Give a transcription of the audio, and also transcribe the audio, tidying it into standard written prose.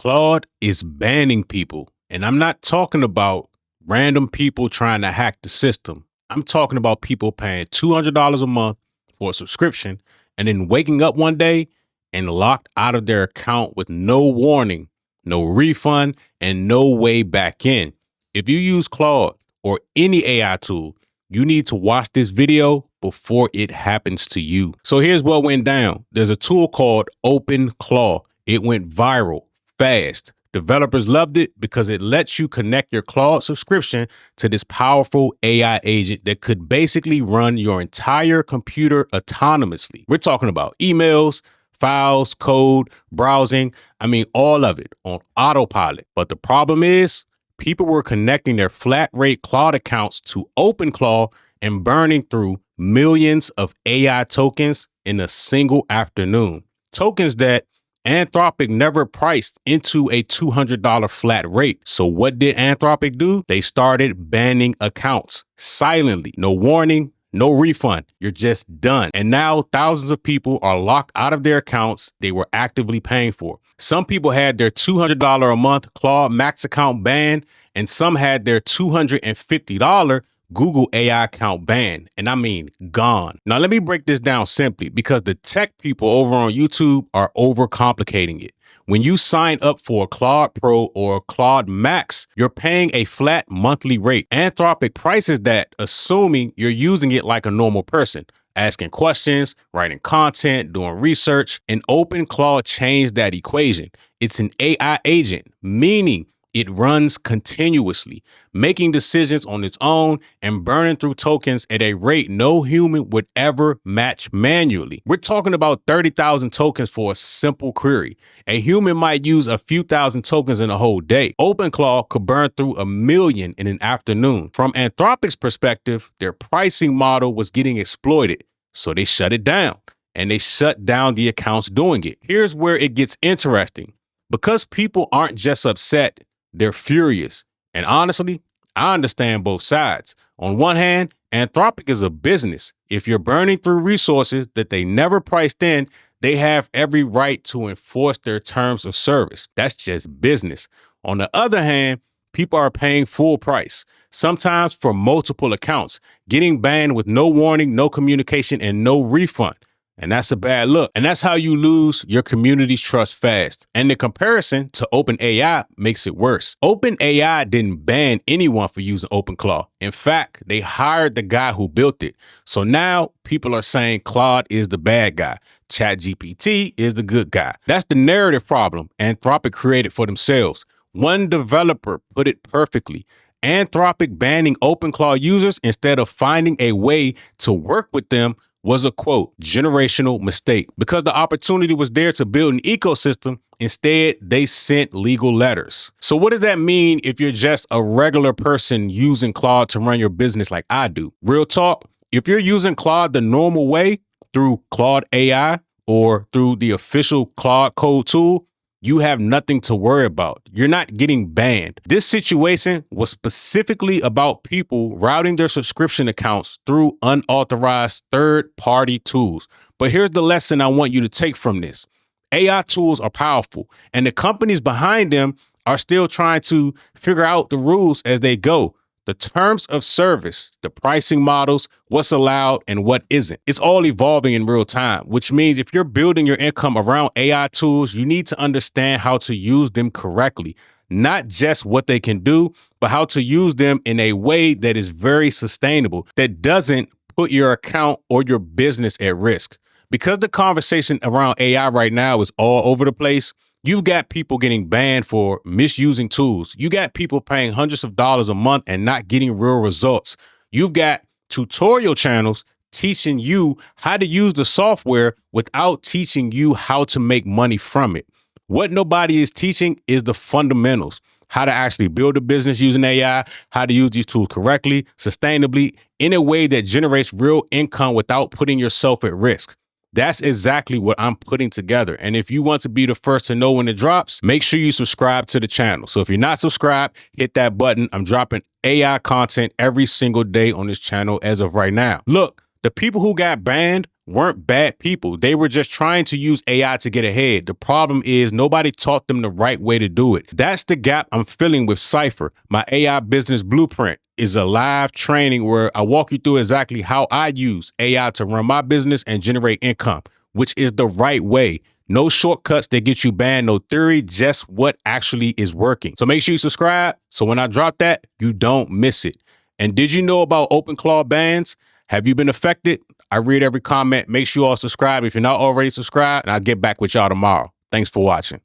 Claude is banning people. And I'm not talking about random people trying to hack the system. I'm talking about people paying $200 a month for a subscription and then waking up one day and locked out of their account with no warning, no refund, and no way back in. If you use Claude or any AI tool, you need to watch this video before it happens to you. So here's what went down. There's a tool called OpenClaw. It went viral fast. Developers loved it because it lets you connect your Claude subscription to this powerful AI agent that could basically run your entire computer autonomously. We're talking about emails, files, code, browsing, all of it on autopilot. But the problem is, people were connecting their flat rate Claude accounts to OpenClaw and burning through millions of AI tokens in a single afternoon. Tokens that Anthropic never priced into a $200 flat rate. So what did Anthropic do? They started banning accounts silently. No warning, no refund. You're just done. And now thousands of people are locked out of their accounts they were actively paying for. Some people had their $200 a month Claude Max account banned, and some had their $250 Google AI account banned, and I mean gone. Now, let me break this down simply because the tech people over on YouTube are overcomplicating it. When you sign up for a Claude Pro or a Claude Max, you're paying a flat monthly rate. Anthropic prices that, assuming you're using it like a normal person, asking questions, writing content, doing research, and OpenClaw changed that equation. It's an AI agent, meaning it runs continuously, making decisions on its own and burning through tokens at a rate no human would ever match manually. We're talking about 30,000 tokens for a simple query. A human might use a few thousand tokens in a whole day. OpenClaw could burn through 1 million in an afternoon. From Anthropic's perspective, their pricing model was getting exploited, so they shut it down, and they shut down the accounts doing it. Here's where it gets interesting. Because people aren't just upset, they're furious. And honestly, I understand both sides. On one hand, Anthropic is a business. If you're burning through resources that they never priced in, they have every right to enforce their terms of service. That's just business. On the other hand, people are paying full price, sometimes for multiple accounts, getting banned with no warning, no communication, and no refund. And that's a bad look. And that's how you lose your community's trust fast. And the comparison to OpenAI makes it worse. OpenAI didn't ban anyone for using OpenClaw. In fact, they hired the guy who built it. So now people are saying Claude is the bad guy. ChatGPT is the good guy. That's the narrative problem Anthropic created for themselves. One developer put it perfectly. Anthropic banning OpenClaw users instead of finding a way to work with them was a, quote, generational mistake. Because the opportunity was there to build an ecosystem, instead they sent legal letters. So what does that mean if you're just a regular person using Claude to run your business like I do? Real talk, if you're using Claude the normal way through Claude AI or through the official Claude Code tool, you have nothing to worry about. You're not getting banned. This situation was specifically about people routing their subscription accounts through unauthorized third-party tools. But here's the lesson I want you to take from this. AI tools are powerful, and the companies behind them are still trying to figure out the rules as they go. The terms of service, the pricing models, what's allowed and what isn't. It's all evolving in real time, which means if you're building your income around AI tools, you need to understand how to use them correctly. Not just what they can do, but how to use them in a way that is very sustainable, that doesn't put your account or your business at risk. Because the conversation around AI right now is all over the place, you've got people getting banned for misusing tools. You got people paying hundreds of dollars a month and not getting real results. You've got tutorial channels teaching you how to use the software without teaching you how to make money from it. What nobody is teaching is the fundamentals, how to actually build a business using AI, how to use these tools correctly, sustainably, in a way that generates real income without putting yourself at risk. That's exactly what I'm putting together. And if you want to be the first to know when it drops, make sure you subscribe to the channel. So if you're not subscribed, hit that button. I'm dropping AI content every single day on this channel as of right now. Look, the people who got banned weren't bad people. They were just trying to use AI to get ahead. The problem is nobody taught them the right way to do it. That's the gap I'm filling with Cypher. My AI business blueprint is a live training where I walk you through exactly how I use AI to run my business and generate income, which is the right way. No shortcuts that get you banned, no theory, just what actually is working. So make sure you subscribe so when I drop that, you don't miss it. And did you know about OpenClaw bans? Have you been affected? I read every comment. Make sure you all subscribe if you're not already subscribed, and I'll get back with y'all tomorrow. Thanks for watching.